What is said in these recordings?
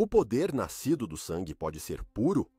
O poder nascido do sangue pode ser puro?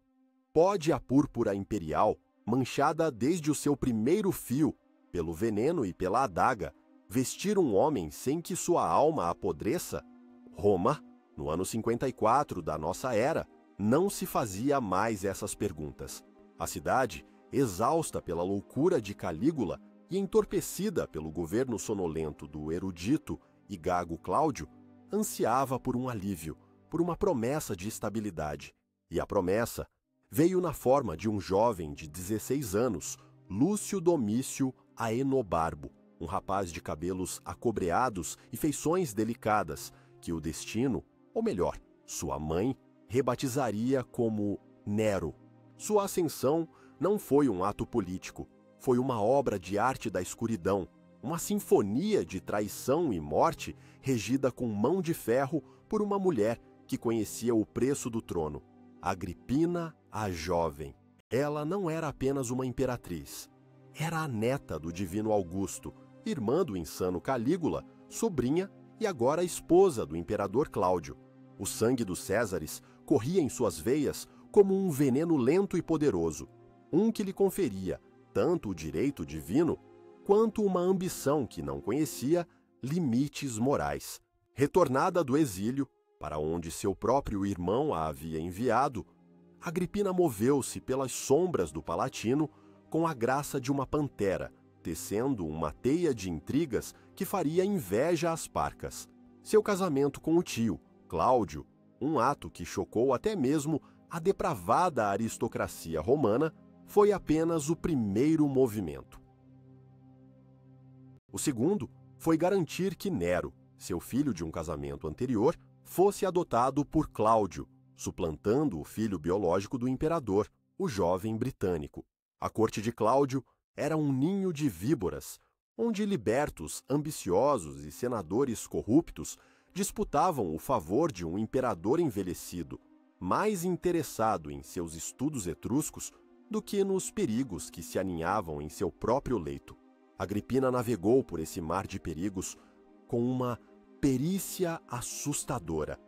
Pode a púrpura imperial, manchada desde o seu primeiro fio, pelo veneno e pela adaga, vestir um homem sem que sua alma apodreça? Roma, no ano 54 da nossa era, não se fazia mais essas perguntas. A cidade, exausta pela loucura de Calígula e entorpecida pelo governo sonolento do erudito e gago Cláudio, ansiava por um alívio, por uma promessa de estabilidade. E a promessa veio na forma de um jovem de 16 anos, Lúcio Domício Aenobarbo, um rapaz de cabelos acobreados e feições delicadas, que o destino, ou melhor, sua mãe, rebatizaria como Nero. Sua ascensão não foi um ato político, foi uma obra de arte da escuridão, uma sinfonia de traição e morte regida com mão de ferro por uma mulher que conhecia o preço do trono, Agripina a Jovem. Ela não era apenas uma imperatriz, era a neta do divino Augusto, irmã do insano Calígula, sobrinha e agora esposa do imperador Cláudio. O sangue dos Césares corria em suas veias como um veneno lento e poderoso, um que lhe conferia tanto o direito divino quanto uma ambição que não conhecia limites morais. Retornada do exílio, para onde seu próprio irmão a havia enviado, Agripina moveu-se pelas sombras do Palatino com a graça de uma pantera, tecendo uma teia de intrigas que faria inveja às parcas. Seu casamento com o tio, Cláudio, um ato que chocou até mesmo a depravada aristocracia romana, foi apenas o primeiro movimento. O segundo foi garantir que Nero, seu filho de um casamento anterior, fosse adotado por Cláudio, suplantando o filho biológico do imperador, o jovem britânico. A corte de Cláudio era um ninho de víboras, onde libertos, ambiciosos e senadores corruptos disputavam o favor de um imperador envelhecido, mais interessado em seus estudos etruscos do que nos perigos que se aninhavam em seu próprio leito. Agripina navegou por esse mar de perigos com uma perícia assustadora.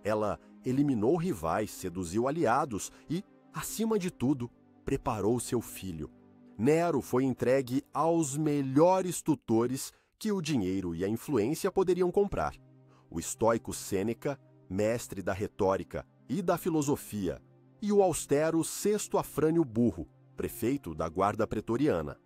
Ela eliminou rivais, seduziu aliados e, acima de tudo, preparou seu filho. Nero foi entregue aos melhores tutores que o dinheiro e a influência poderiam comprar. O estoico Sêneca, mestre da retórica e da filosofia, e o austero Sexto Afrânio Burro, prefeito da guarda pretoriana.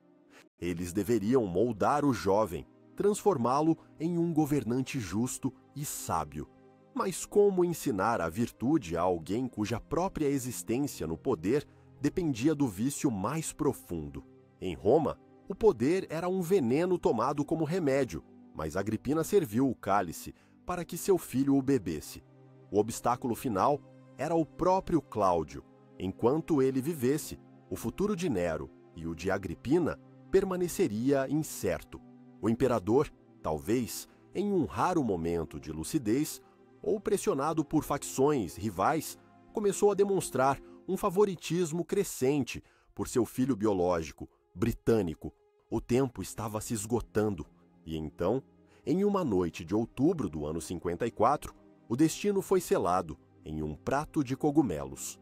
Eles deveriam moldar o jovem, transformá-lo em um governante justo e sábio. Mas como ensinar a virtude a alguém cuja própria existência no poder dependia do vício mais profundo? Em Roma, o poder era um veneno tomado como remédio, mas Agripina serviu o cálice para que seu filho o bebesse. O obstáculo final era o próprio Cláudio. Enquanto ele vivesse, o futuro de Nero e o de Agripina permaneceria incerto. O imperador, talvez, em um raro momento de lucidez, ou pressionado por facções rivais, começou a demonstrar um favoritismo crescente por seu filho biológico, britânico. O tempo estava se esgotando, e então, em uma noite de outubro do ano 54, o destino foi selado em um prato de cogumelos.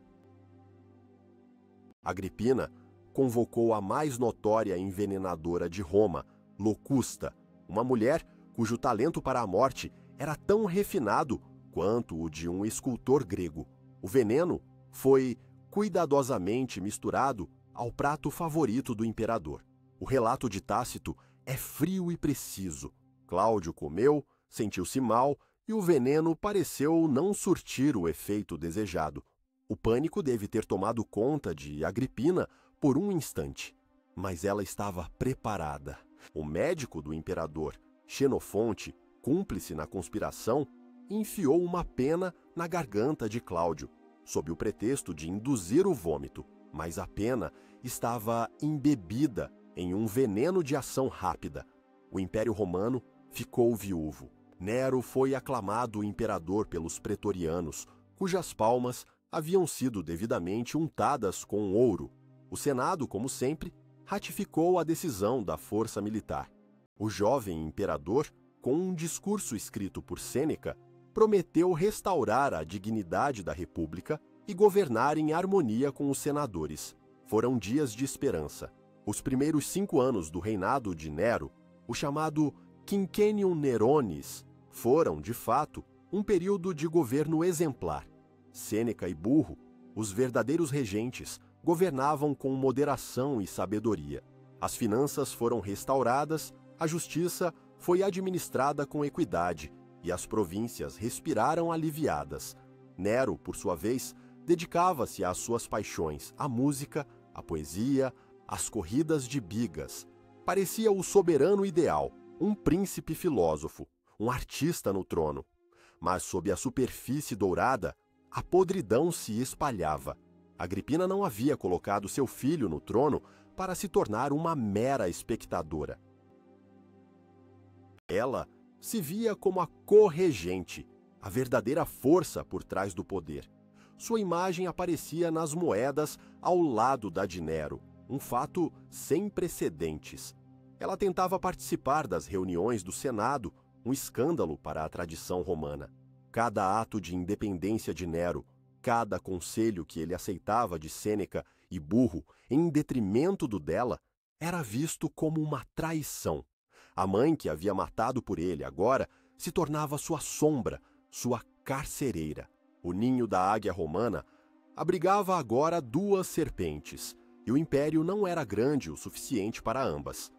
Agripina convocou a mais notória envenenadora de Roma, Locusta, uma mulher cujo talento para a morte era tão refinado quanto o de um escultor grego. O veneno foi cuidadosamente misturado ao prato favorito do imperador. O relato de Tácito é frio e preciso. Cláudio comeu, sentiu-se mal e o veneno pareceu não surtir o efeito desejado. O pânico deve ter tomado conta de Agripina por um instante, mas ela estava preparada. O médico do imperador, Xenofonte, cúmplice na conspiração, enfiou uma pena na garganta de Cláudio, sob o pretexto de induzir o vômito, mas a pena estava embebida em um veneno de ação rápida. O Império Romano ficou viúvo. Nero foi aclamado imperador pelos pretorianos, cujas palmas haviam sido devidamente untadas com ouro. O Senado, como sempre, ratificou a decisão da força militar. O jovem imperador, com um discurso escrito por Sêneca, prometeu restaurar a dignidade da República e governar em harmonia com os senadores. Foram dias de esperança. Os primeiros 5 anos do reinado de Nero, o chamado Quinquennium Neronis, foram, de fato, um período de governo exemplar. Sêneca e Burro, os verdadeiros regentes, governavam com moderação e sabedoria. As finanças foram restauradas, a justiça foi administrada com equidade e as províncias respiraram aliviadas. Nero, por sua vez, dedicava-se às suas paixões, à música, à poesia, às corridas de bigas. Parecia o soberano ideal, um príncipe filósofo, um artista no trono. Mas sob a superfície dourada, a podridão se espalhava. Agripina não havia colocado seu filho no trono para se tornar uma mera espectadora. Ela se via como a corregente, a verdadeira força por trás do poder. Sua imagem aparecia nas moedas ao lado da de Nero, um fato sem precedentes. Ela tentava participar das reuniões do Senado, um escândalo para a tradição romana. Cada ato de independência de Nero, cada conselho que ele aceitava de Sêneca e Burro em detrimento do dela, era visto como uma traição. A mãe que havia matado por ele agora se tornava sua sombra, sua carcereira. O ninho da águia romana abrigava agora 2 serpentes, e o império não era grande o suficiente para ambas.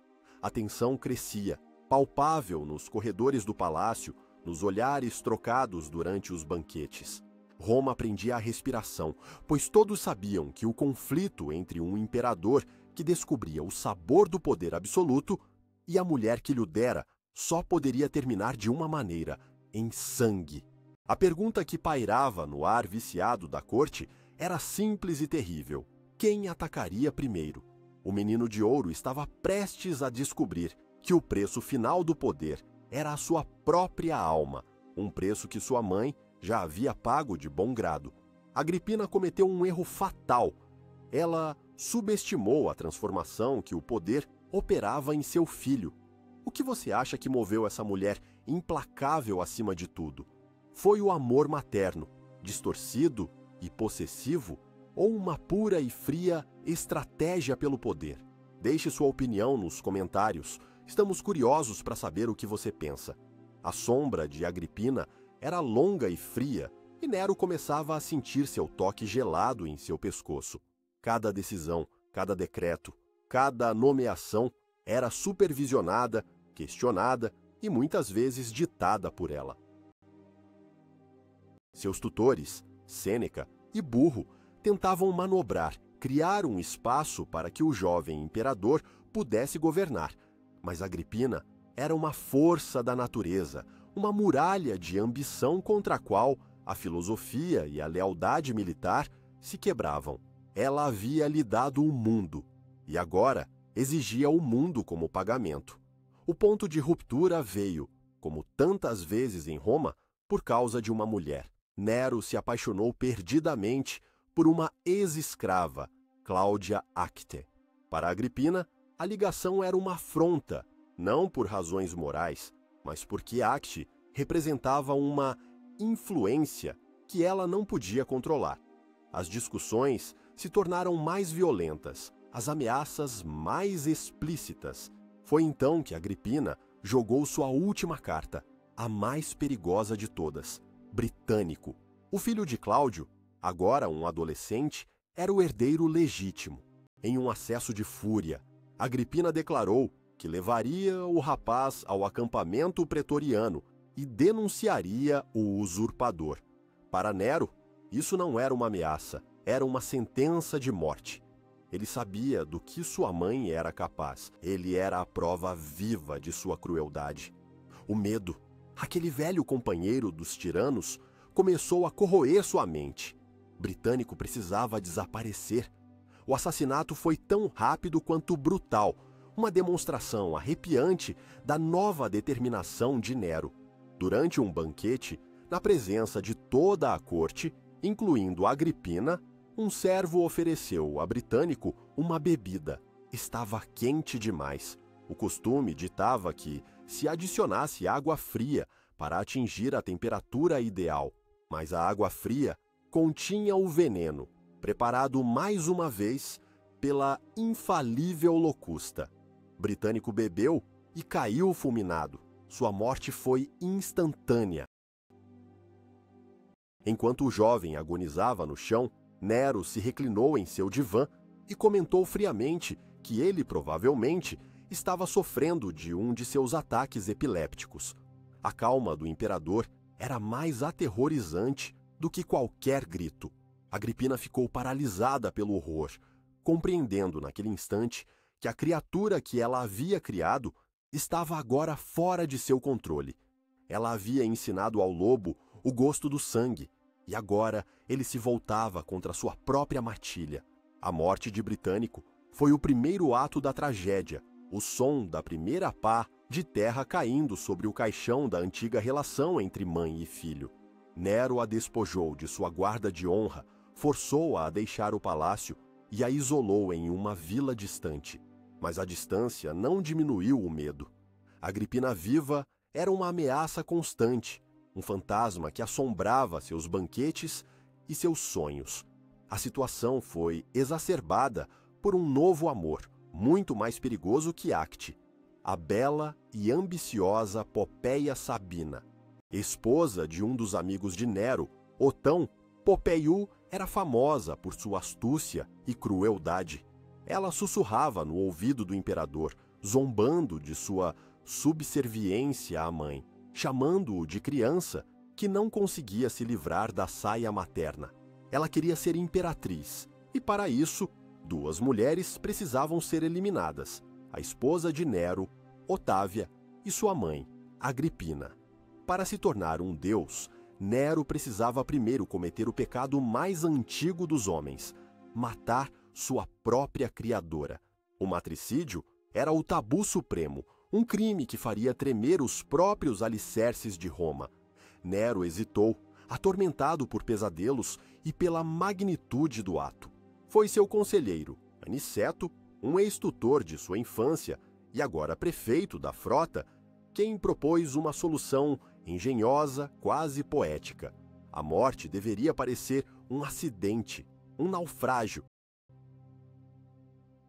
A tensão crescia, palpável nos corredores do palácio, nos olhares trocados durante os banquetes. Roma prendia a respiração, pois todos sabiam que o conflito entre um imperador que descobria o sabor do poder absoluto e a mulher que lhe dera só poderia terminar de uma maneira: em sangue. A pergunta que pairava no ar viciado da corte era simples e terrível: quem atacaria primeiro? O menino de ouro estava prestes a descobrir que o preço final do poder era a sua própria alma, um preço que sua mãe já havia pago de bom grado. Agripina cometeu um erro fatal. Ela subestimou a transformação que o poder operava em seu filho. O que você acha que moveu essa mulher implacável acima de tudo? Foi o amor materno, distorcido e possessivo, ou uma pura e fria estratégia pelo poder? Deixe sua opinião nos comentários. Estamos curiosos para saber o que você pensa. A sombra de Agripina era longa e fria, e Nero começava a sentir seu toque gelado em seu pescoço. Cada decisão, cada decreto, cada nomeação era supervisionada, questionada e muitas vezes ditada por ela. Seus tutores, Sêneca e Burro, tentavam manobrar, criar um espaço para que o jovem imperador pudesse governar, mas Agripina era uma força da natureza, uma muralha de ambição contra a qual a filosofia e a lealdade militar se quebravam. Ela havia lhe dado o mundo, e agora exigia o mundo como pagamento. O ponto de ruptura veio, como tantas vezes em Roma, por causa de uma mulher. Nero se apaixonou perdidamente por uma ex-escrava, Cláudia Acte. Para Agripina, a ligação era uma afronta, não por razões morais, mas porque Acte representava uma influência que ela não podia controlar. As discussões se tornaram mais violentas, as ameaças mais explícitas. Foi então que Agripina jogou sua última carta, a mais perigosa de todas: britânico. O filho de Cláudio, agora um adolescente, era o herdeiro legítimo. Em um acesso de fúria, Agripina declarou que levaria o rapaz ao acampamento pretoriano e denunciaria o usurpador. Para Nero, isso não era uma ameaça, era uma sentença de morte. Ele sabia do que sua mãe era capaz. Ele era a prova viva de sua crueldade. O medo, aquele velho companheiro dos tiranos, começou a corroer sua mente. Britânico precisava desaparecer. O assassinato foi tão rápido quanto brutal, uma demonstração arrepiante da nova determinação de Nero. Durante um banquete, na presença de toda a corte, incluindo Agripina, um servo ofereceu a Britânico uma bebida. Estava quente demais. O costume ditava que se adicionasse água fria para atingir a temperatura ideal, mas a água fria continha o veneno, preparado mais uma vez pela infalível locusta. Britânico bebeu e caiu fulminado. Sua morte foi instantânea. Enquanto o jovem agonizava no chão, Nero se reclinou em seu divã e comentou friamente que ele provavelmente estava sofrendo de um de seus ataques epilépticos. A calma do imperador era mais aterrorizante do que qualquer grito. Agripina ficou paralisada pelo horror, compreendendo naquele instante que a criatura que ela havia criado estava agora fora de seu controle. Ela havia ensinado ao lobo o gosto do sangue, e agora ele se voltava contra sua própria matilha. A morte de Britânico foi o primeiro ato da tragédia, o som da primeira pá de terra caindo sobre o caixão da antiga relação entre mãe e filho. Nero a despojou de sua guarda de honra, forçou-a a deixar o palácio e a isolou em uma vila distante. Mas a distância não diminuiu o medo. Agripina viva era uma ameaça constante, um fantasma que assombrava seus banquetes e seus sonhos. A situação foi exacerbada por um novo amor, muito mais perigoso que Acte, a bela e ambiciosa Popeia Sabina. Esposa de um dos amigos de Nero, Otão, Popeiu era famosa por sua astúcia e crueldade. Ela sussurrava no ouvido do imperador, zombando de sua subserviência à mãe, chamando-o de criança que não conseguia se livrar da saia materna. Ela queria ser imperatriz, e para isso, duas mulheres precisavam ser eliminadas: a esposa de Nero, Otávia, e sua mãe, Agripina. Para se tornar um deus, Nero precisava primeiro cometer o pecado mais antigo dos homens: matar sua própria criadora. O matricídio era o tabu supremo, um crime que faria tremer os próprios alicerces de Roma. Nero hesitou, atormentado por pesadelos e pela magnitude do ato. Foi seu conselheiro, Aniceto, um ex-tutor de sua infância e agora prefeito da frota, quem propôs uma solução engenhosa, quase poética. A morte deveria parecer um acidente, um naufrágio.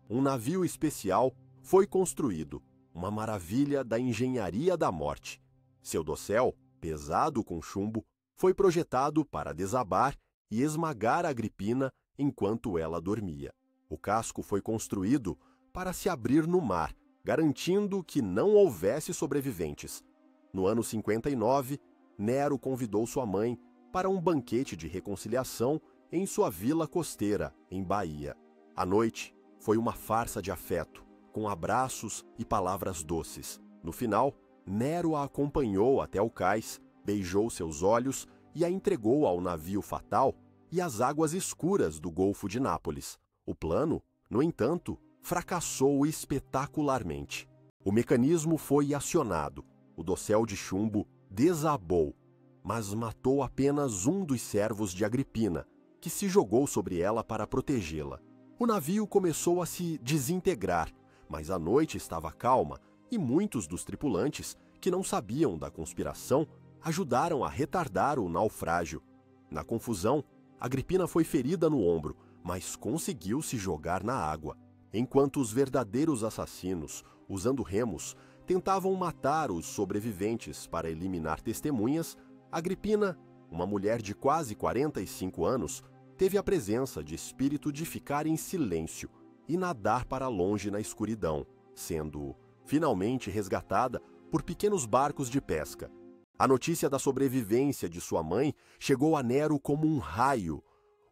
Um navio especial foi construído, uma maravilha da engenharia da morte. Seu dossel, pesado com chumbo, foi projetado para desabar e esmagar Agripina enquanto ela dormia. O casco foi construído para se abrir no mar, garantindo que não houvesse sobreviventes. No ano 59, Nero convidou sua mãe para um banquete de reconciliação em sua vila costeira, em Bahia. A noite foi uma farsa de afeto, com abraços e palavras doces. No final, Nero a acompanhou até o cais, beijou seus olhos e a entregou ao navio fatal e às águas escuras do Golfo de Nápoles. O plano, no entanto, fracassou espetacularmente. O mecanismo foi acionado, o dossel de chumbo desabou, mas matou apenas um dos servos de Agripina, que se jogou sobre ela para protegê-la. O navio começou a se desintegrar, mas a noite estava calma e muitos dos tripulantes, que não sabiam da conspiração, ajudaram a retardar o naufrágio. Na confusão, Agripina foi ferida no ombro, mas conseguiu se jogar na água. Enquanto os verdadeiros assassinos, usando remos, tentavam matar os sobreviventes para eliminar testemunhas, Agripina, uma mulher de quase 45 anos, teve a presença de espírito de ficar em silêncio e nadar para longe na escuridão, sendo finalmente resgatada por pequenos barcos de pesca. A notícia da sobrevivência de sua mãe chegou a Nero como um raio.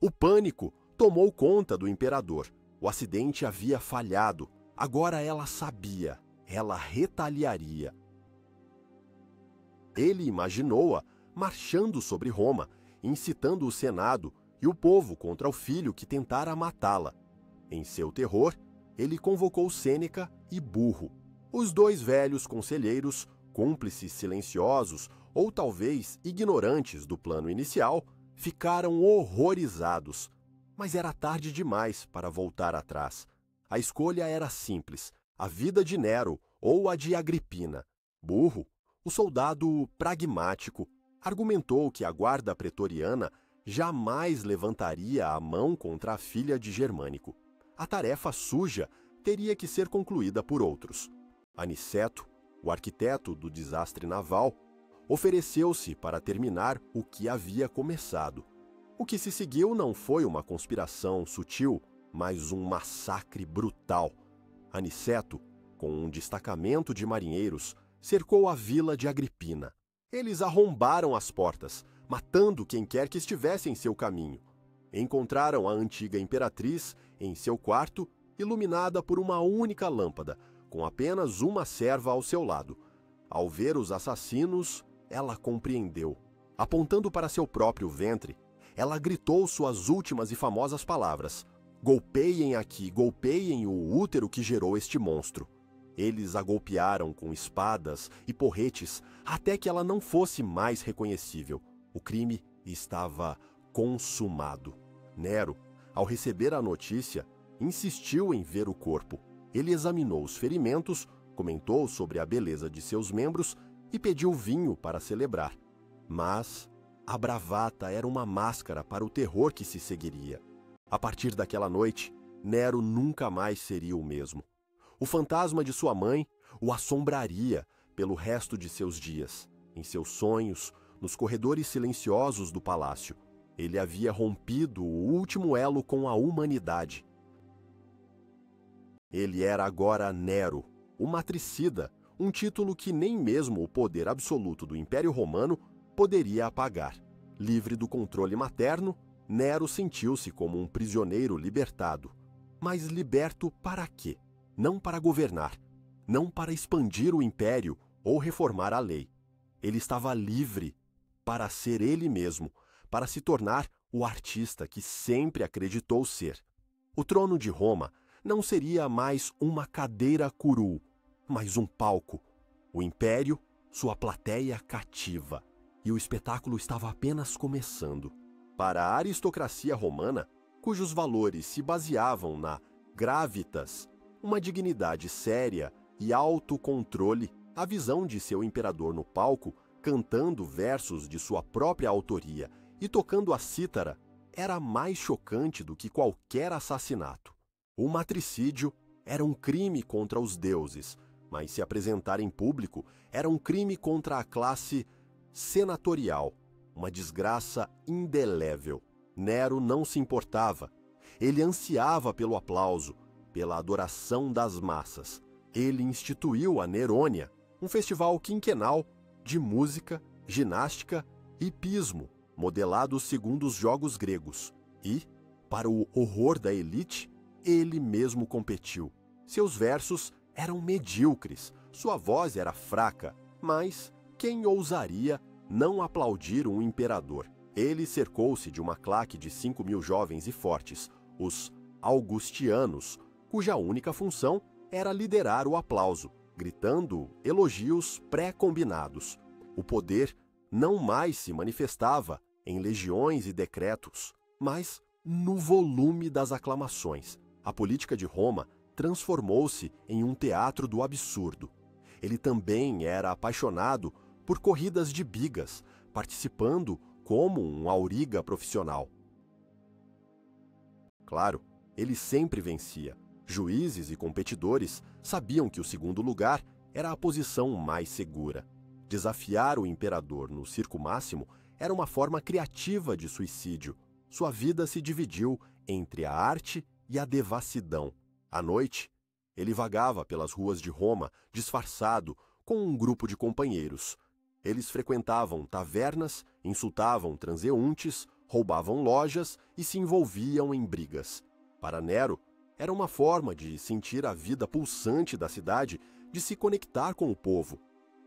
O pânico tomou conta do imperador. O acidente havia falhado. Agora ela sabia. Ela retaliaria. Ele imaginou-a marchando sobre Roma, incitando o Senado e o povo contra o filho que tentara matá-la. Em seu terror, ele convocou Sêneca e Burro, os dois velhos conselheiros, cúmplices silenciosos ou talvez ignorantes do plano inicial, ficaram horrorizados. Mas era tarde demais para voltar atrás. A escolha era simples: a vida de Nero ou a de Agripina. Burro, O soldado pragmático argumentou que a guarda pretoriana jamais levantaria a mão contra a filha de Germânico. A tarefa suja teria que ser concluída por outros. Aniceto, o arquiteto do desastre naval, ofereceu-se para terminar o que havia começado. O que se seguiu não foi uma conspiração sutil, mas um massacre brutal. Aniceto, com um destacamento de marinheiros, cercou a vila de Agripina. Eles arrombaram as portas, matando quem quer que estivesse em seu caminho. Encontraram a antiga imperatriz em seu quarto, iluminada por uma única lâmpada, com apenas uma serva ao seu lado. Ao ver os assassinos, ela compreendeu. Apontando para seu próprio ventre, ela gritou suas últimas e famosas palavras: "Golpeiem aqui, golpeiem o útero que gerou este monstro." Eles a golpearam com espadas e porretes até que ela não fosse mais reconhecível. O crime estava consumado. Nero, ao receber a notícia, insistiu em ver o corpo. Ele examinou os ferimentos, comentou sobre a beleza de seus membros e pediu vinho para celebrar. Mas a bravata era uma máscara para o terror que se seguiria. A partir daquela noite, Nero nunca mais seria o mesmo. O fantasma de sua mãe o assombraria pelo resto de seus dias. Em seus sonhos, nos corredores silenciosos do palácio, ele havia rompido o último elo com a humanidade. Ele era agora Nero, o matricida, um título que nem mesmo o poder absoluto do Império Romano poderia apagar. Livre do controle materno, Nero sentiu-se como um prisioneiro libertado. Mas liberto para quê? Não para governar, não para expandir o império ou reformar a lei. Ele estava livre para ser ele mesmo, para se tornar o artista que sempre acreditou ser. O trono de Roma não seria mais uma cadeira curul, mas um palco. O império, sua plateia cativa. E o espetáculo estava apenas começando. Para a aristocracia romana, cujos valores se baseavam na gravitas, uma dignidade séria e autocontrole, a visão de seu imperador no palco, cantando versos de sua própria autoria e tocando a cítara, era mais chocante do que qualquer assassinato. O matricídio era um crime contra os deuses, mas se apresentar em público era um crime contra a classe senatorial, uma desgraça indelével. Nero não se importava. Ele ansiava pelo aplauso, pela adoração das massas. Ele instituiu a Nerônia, um festival quinquenal de música, ginástica e hipismo, modelado segundo os jogos gregos. E, para o horror da elite, ele mesmo competiu. Seus versos eram medíocres, sua voz era fraca, mas quem ousaria não aplaudir um imperador? Ele cercou-se de uma claque de 5.000 jovens e fortes, os augustianos, cuja única função era liderar o aplauso, gritando elogios pré-combinados. O poder não mais se manifestava em legiões e decretos, mas no volume das aclamações. A política de Roma transformou-se em um teatro do absurdo. Ele também era apaixonado por corridas de bigas, participando como um auriga profissional. Claro, ele sempre vencia. Juízes e competidores sabiam que o segundo lugar era a posição mais segura. Desafiar o imperador no circo máximo era uma forma criativa de suicídio. Sua vida se dividiu entre a arte e a devassidão. À noite, ele vagava pelas ruas de Roma, disfarçado, com um grupo de companheiros. Eles frequentavam tavernas, insultavam transeuntes, roubavam lojas e se envolviam em brigas. Para Nero, era uma forma de sentir a vida pulsante da cidade, de se conectar com o povo.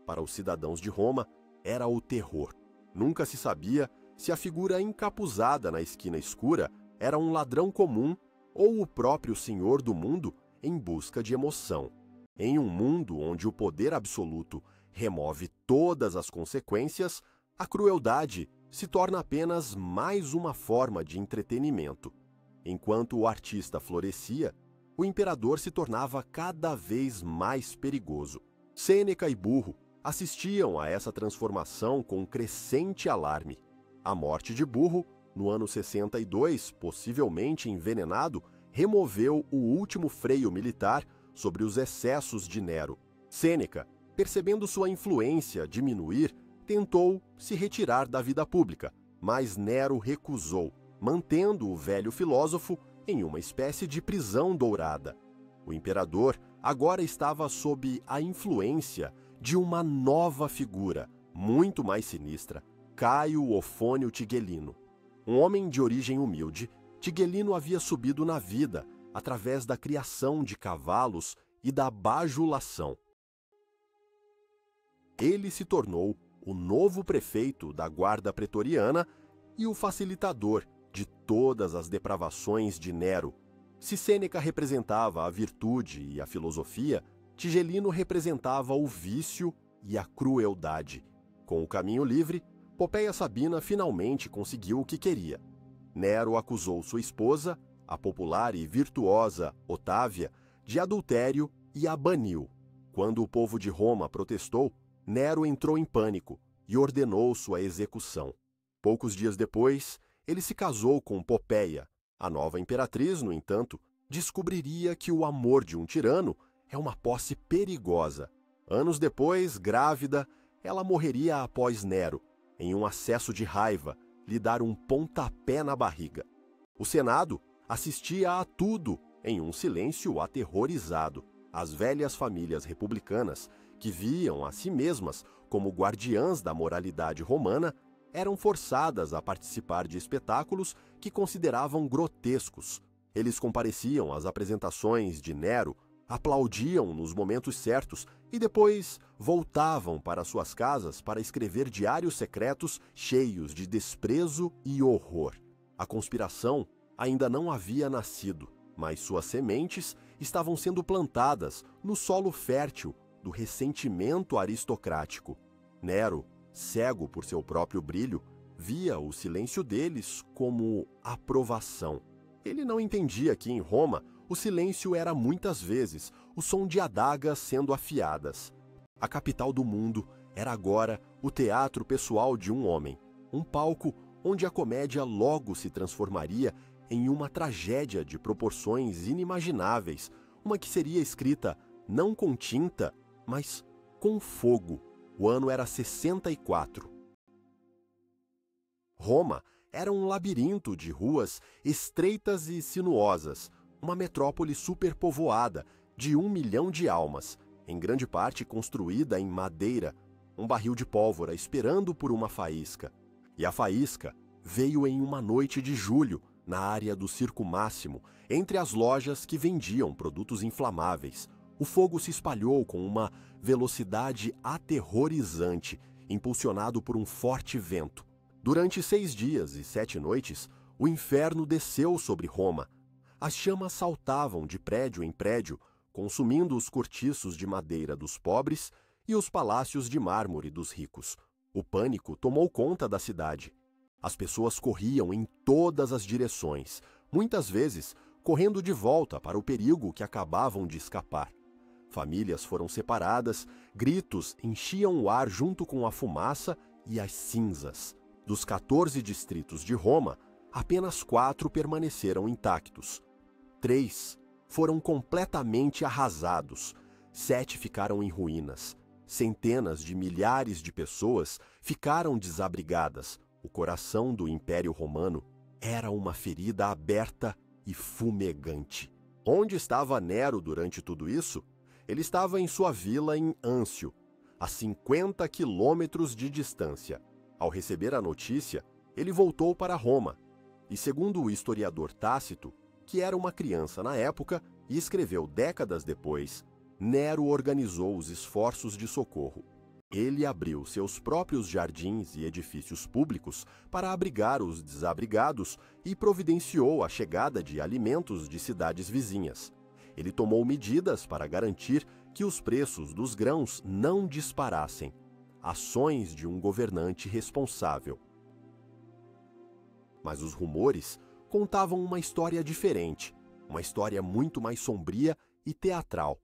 Para os cidadãos de Roma, era o terror. Nunca se sabia se a figura encapuzada na esquina escura era um ladrão comum ou o próprio senhor do mundo em busca de emoção. Em um mundo onde o poder absoluto remove todas as consequências, a crueldade se torna apenas mais uma forma de entretenimento. Enquanto o artista florescia, o imperador se tornava cada vez mais perigoso. Sêneca e Burro assistiam a essa transformação com crescente alarme. A morte de Burro, no ano 62, possivelmente envenenado, removeu o último freio militar sobre os excessos de Nero. Sêneca, percebendo sua influência diminuir, tentou se retirar da vida pública, mas Nero recusou, mantendo o velho filósofo em uma espécie de prisão dourada. O imperador agora estava sob a influência de uma nova figura, muito mais sinistra, Caio Ofônio Tigelino. Um homem de origem humilde, Tigelino havia subido na vida através da criação de cavalos e da bajulação. Ele se tornou o novo prefeito da guarda pretoriana e o facilitador de todas as depravações de Nero. Se Sêneca representava a virtude e a filosofia, Tigelino representava o vício e a crueldade. Com o caminho livre, Popéia Sabina finalmente conseguiu o que queria. Nero acusou sua esposa, a popular e virtuosa Otávia, de adultério e a baniu. Quando o povo de Roma protestou, Nero entrou em pânico e ordenou sua execução. Poucos dias depois, ele se casou com Popéia. A nova imperatriz, no entanto, descobriria que o amor de um tirano é uma posse perigosa. Anos depois, grávida, ela morreria após Nero, em um acesso de raiva, lhe dar um pontapé na barriga. O Senado assistia a tudo em um silêncio aterrorizado. As velhas famílias republicanas, que viam a si mesmas como guardiãs da moralidade romana, eram forçadas a participar de espetáculos que consideravam grotescos. Eles compareciam às apresentações de Nero, aplaudiam nos momentos certos e depois voltavam para suas casas para escrever diários secretos cheios de desprezo e horror. A conspiração ainda não havia nascido, mas suas sementes estavam sendo plantadas no solo fértil do ressentimento aristocrático. Nero, cego por seu próprio brilho, via o silêncio deles como aprovação. Ele não entendia que em Roma o silêncio era muitas vezes o som de adagas sendo afiadas. A capital do mundo era agora o teatro pessoal de um homem, um palco onde a comédia logo se transformaria em uma tragédia de proporções inimagináveis, uma que seria escrita não com tinta, mas com fogo. O ano era 64. Roma era um labirinto de ruas estreitas e sinuosas, uma metrópole superpovoada de 1 milhão de almas, em grande parte construída em madeira, um barril de pólvora esperando por uma faísca. E a faísca veio em uma noite de julho, na área do Circo Máximo, entre as lojas que vendiam produtos inflamáveis. O fogo se espalhou com uma velocidade aterrorizante, impulsionado por um forte vento. Durante 6 dias e 7 noites, o inferno desceu sobre Roma. As chamas saltavam de prédio em prédio, consumindo os cortiços de madeira dos pobres e os palácios de mármore dos ricos. O pânico tomou conta da cidade. As pessoas corriam em todas as direções, muitas vezes correndo de volta para o perigo que acabavam de escapar. Famílias foram separadas, gritos enchiam o ar junto com a fumaça e as cinzas. Dos 14 distritos de Roma, apenas 4 permaneceram intactos. 3 foram completamente arrasados, 7 ficaram em ruínas. Centenas de milhares de pessoas ficaram desabrigadas. O coração do Império Romano era uma ferida aberta e fumegante. Onde estava Nero durante tudo isso? Ele estava em sua vila em Âncio, a 50 quilômetros de distância. Ao receber a notícia, ele voltou para Roma e, segundo o historiador Tácito, que era uma criança na época e escreveu décadas depois, Nero organizou os esforços de socorro. Ele abriu seus próprios jardins e edifícios públicos para abrigar os desabrigados e providenciou a chegada de alimentos de cidades vizinhas. Ele tomou medidas para garantir que os preços dos grãos não disparassem. Ações de um governante responsável. Mas os rumores contavam uma história diferente, uma história muito mais sombria e teatral.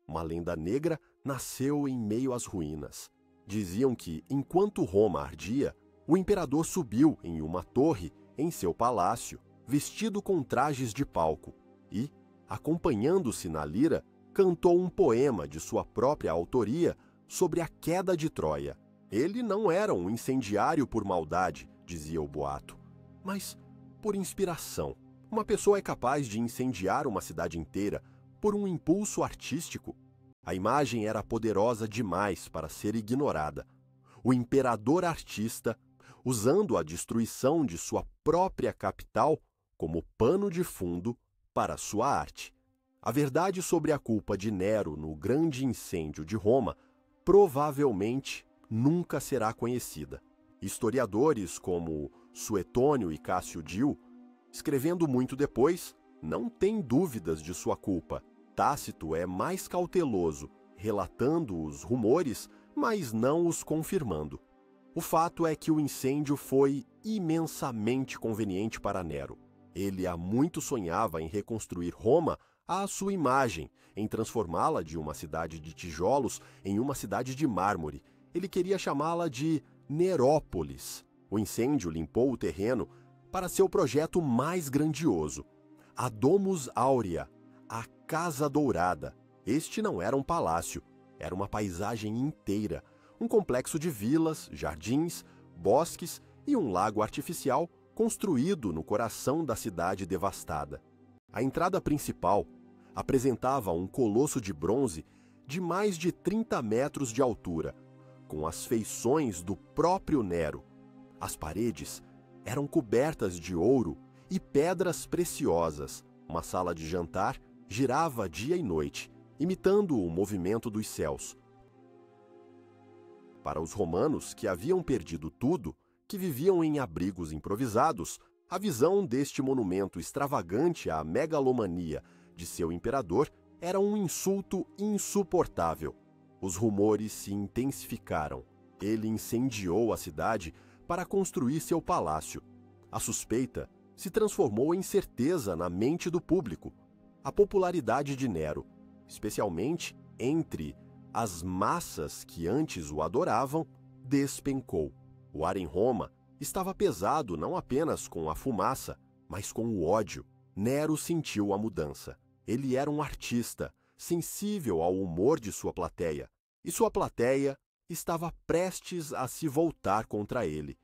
Uma lenda negra nasceu em meio às ruínas. Diziam que, enquanto Roma ardia, o imperador subiu em uma torre em seu palácio, vestido com trajes de palco, e, acompanhando-se na lira, cantou um poema de sua própria autoria sobre a queda de Troia. Ele não era um incendiário por maldade, dizia o boato, mas por inspiração. Uma pessoa é capaz de incendiar uma cidade inteira por um impulso artístico? A imagem era poderosa demais para ser ignorada. O imperador artista, usando a destruição de sua própria capital como pano de fundo para sua arte. A verdade sobre a culpa de Nero no grande incêndio de Roma provavelmente nunca será conhecida. Historiadores como Suetônio e Cássio Dio, escrevendo muito depois, não têm dúvidas de sua culpa. Tácito é mais cauteloso, relatando os rumores, mas não os confirmando. O fato é que o incêndio foi imensamente conveniente para Nero. Ele há muito sonhava em reconstruir Roma à sua imagem, em transformá-la de uma cidade de tijolos em uma cidade de mármore. Ele queria chamá-la de Nerópolis. O incêndio limpou o terreno para seu projeto mais grandioso, a Domus Aurea, a Casa Dourada. Este não era um palácio, era uma paisagem inteira, um complexo de vilas, jardins, bosques e um lago artificial construído no coração da cidade devastada. A entrada principal apresentava um colosso de bronze de mais de 30 metros de altura, com as feições do próprio Nero. As paredes eram cobertas de ouro e pedras preciosas. Uma sala de jantar girava dia e noite, imitando o movimento dos céus. Para os romanos, que haviam perdido tudo, que viviam em abrigos improvisados, a visão deste monumento extravagante à megalomania de seu imperador era um insulto insuportável. Os rumores se intensificaram. Ele incendiou a cidade para construir seu palácio. A suspeita se transformou em certeza na mente do público. A popularidade de Nero, especialmente entre as massas que antes o adoravam, despencou. O ar em Roma estava pesado não apenas com a fumaça, mas com o ódio. Nero sentiu a mudança. Ele era um artista, sensível ao humor de sua plateia, e sua plateia estava prestes a se voltar contra ele.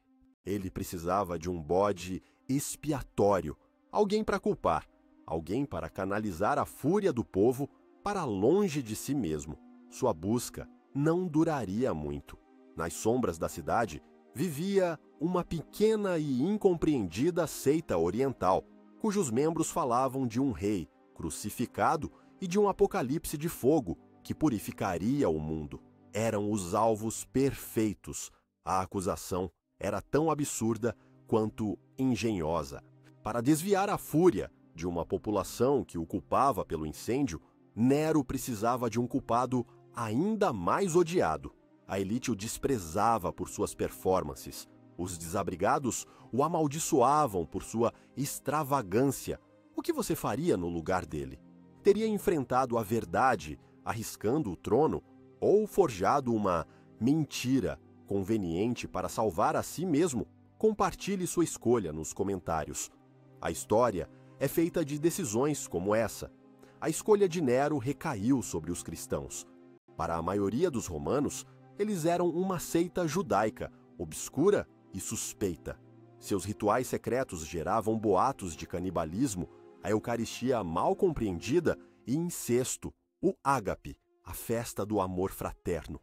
Ele precisava de um bode expiatório, alguém para culpar, alguém para canalizar a fúria do povo para longe de si mesmo. Sua busca não duraria muito. Nas sombras da cidade vivia uma pequena e incompreendida seita oriental, cujos membros falavam de um rei crucificado e de um apocalipse de fogo que purificaria o mundo. Eram os alvos perfeitos. A acusação era tão absurda quanto engenhosa. Para desviar a fúria de uma população que o culpava pelo incêndio, Nero precisava de um culpado ainda mais odiado. A elite o desprezava por suas performances. Os desabrigados o amaldiçoavam por sua extravagância. O que você faria no lugar dele? Teria enfrentado a verdade, arriscando o trono, ou forjado uma mentira conveniente para salvar a si mesmo? Compartilhe sua escolha nos comentários. A história é feita de decisões como essa. A escolha de Nero recaiu sobre os cristãos. Para a maioria dos romanos, eles eram uma seita judaica, obscura e suspeita. Seus rituais secretos geravam boatos de canibalismo, a Eucaristia mal compreendida e incesto, o ágape, a festa do amor fraterno.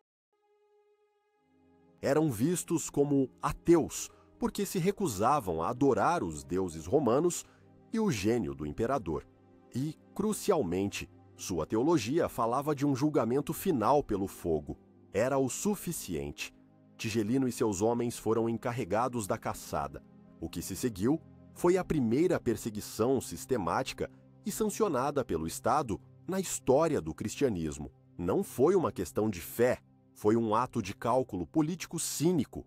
Eram vistos como ateus, porque se recusavam a adorar os deuses romanos e o gênio do imperador. E, crucialmente, sua teologia falava de um julgamento final pelo fogo. Era o suficiente. Tigelino e seus homens foram encarregados da caçada. O que se seguiu foi a primeira perseguição sistemática e sancionada pelo Estado na história do cristianismo. Não foi uma questão de fé, foi um ato de cálculo político cínico.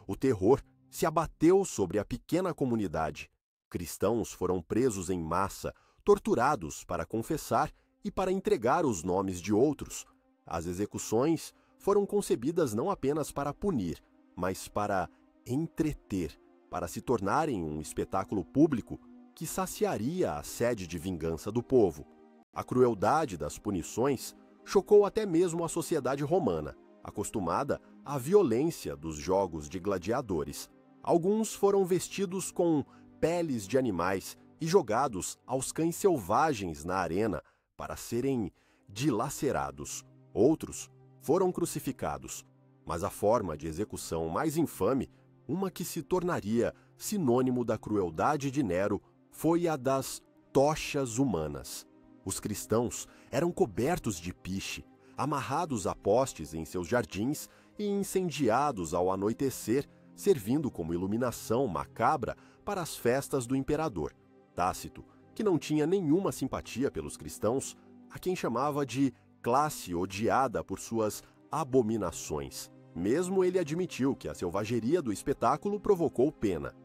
O terror se abateu sobre a pequena comunidade. Cristãos foram presos em massa, torturados para confessar e para entregar os nomes de outros. As execuções foram concebidas não apenas para punir, mas para entreter, para se tornarem um espetáculo público que saciaria a sede de vingança do povo. A crueldade das punições chocou até mesmo a sociedade romana, acostumada à violência dos jogos de gladiadores. Alguns foram vestidos com peles de animais e jogados aos cães selvagens na arena para serem dilacerados. Outros foram crucificados, mas a forma de execução mais infame, uma que se tornaria sinônimo da crueldade de Nero, foi a das tochas humanas. Os cristãos eram cobertos de piche, amarrados a postes em seus jardins e incendiados ao anoitecer, servindo como iluminação macabra para as festas do imperador. Tácito, que não tinha nenhuma simpatia pelos cristãos, a quem chamava de classe odiada por suas abominações. Mesmo ele admitiu que a selvageria do espetáculo provocou pena.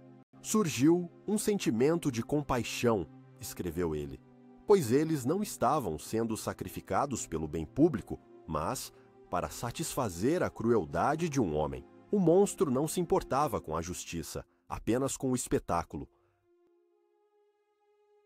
Surgiu um sentimento de compaixão, escreveu ele, pois eles não estavam sendo sacrificados pelo bem público, mas para satisfazer a crueldade de um homem. O monstro não se importava com a justiça, apenas com o espetáculo.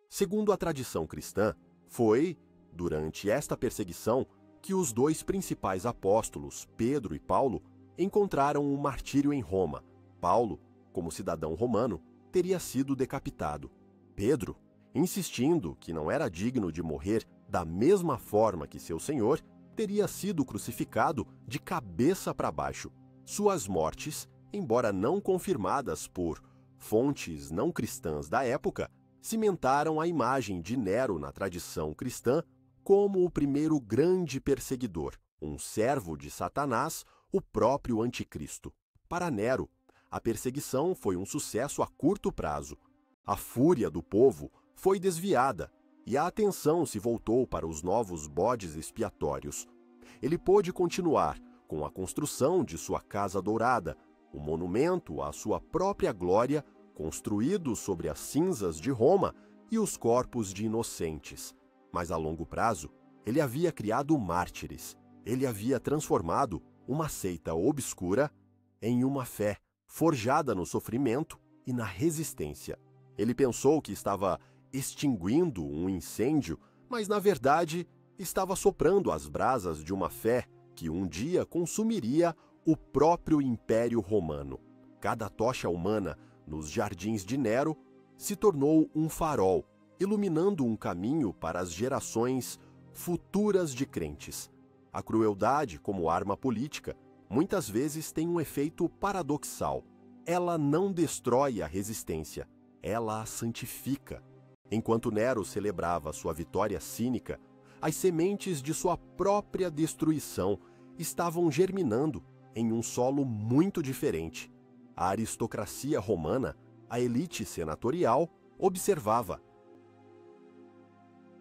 Segundo a tradição cristã, foi, durante esta perseguição, que os dois principais apóstolos, Pedro e Paulo, encontraram o martírio em Roma. Paulo, como cidadão romano, teria sido decapitado. Pedro, insistindo que não era digno de morrer da mesma forma que seu senhor, teria sido crucificado de cabeça para baixo. Suas mortes, embora não confirmadas por fontes não cristãs da época, cimentaram a imagem de Nero na tradição cristã como o primeiro grande perseguidor, um servo de Satanás, o próprio anticristo. Para Nero, a perseguição foi um sucesso a curto prazo. A fúria do povo foi desviada e a atenção se voltou para os novos bodes expiatórios. Ele pôde continuar com a construção de sua Casa Dourada, o monumento à sua própria glória, construído sobre as cinzas de Roma e os corpos de inocentes. Mas a longo prazo, ele havia criado mártires. Ele havia transformado uma seita obscura em uma fé forjada no sofrimento e na resistência. Ele pensou que estava extinguindo um incêndio, mas na verdade estava soprando as brasas de uma fé que um dia consumiria o próprio Império Romano. Cada tocha humana nos jardins de Nero se tornou um farol, iluminando um caminho para as gerações futuras de crentes. A crueldade, como arma política, muitas vezes tem um efeito paradoxal. Ela não destrói a resistência, ela a santifica. Enquanto Nero celebrava sua vitória cínica, as sementes de sua própria destruição estavam germinando em um solo muito diferente. A aristocracia romana, a elite senatorial, observava.